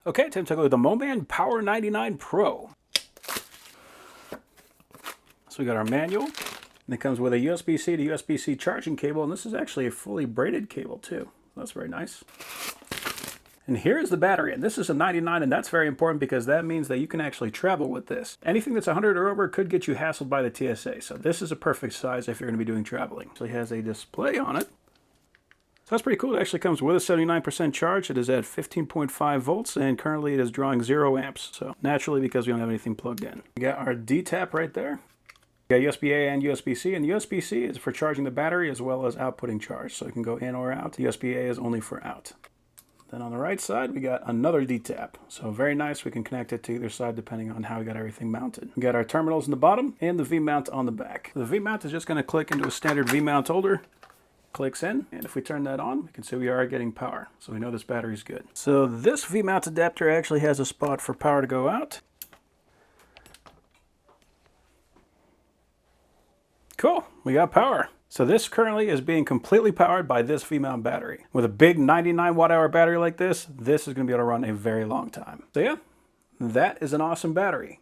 Okay, time to take a look at the Moman Power 99 Pro. So we got our manual, and it comes with a USB-C to USB-C charging cable, and this is actually a fully braided cable too. That's very nice. And here's the battery, and this is a 99, and that's very important because that means that you can actually travel with this. Anything that's 100 or over could get you hassled by the TSA, so this is a perfect size if you're going to be doing traveling. So it has a display on it. So that's pretty cool. It actually comes with a 79% charge. It is at 15.5 volts, and currently it is drawing 0 amps. So naturally, because we don't have anything plugged in. We got our D-tap right there. We got USB-A and USB-C, and the USB-C is for charging the battery as well as outputting charge. So it can go in or out. The USB-A is only for out. Then on the right side, we got another D-tap. So very nice. We can connect it to either side depending on how we got everything mounted. We got our terminals in the bottom and the V-mount on the back. The V-mount is just going to click into a standard V-mount holder. Clicks in, and if we turn that on, we can see we are getting power. So we know this battery is good. So this V-mount adapter actually has a spot for power to go out. Cool, we got power. So this currently is being completely powered by this V-mount battery. With a big 99 watt-hour battery like this is going to be able to run a very long time. So yeah, that is an awesome battery.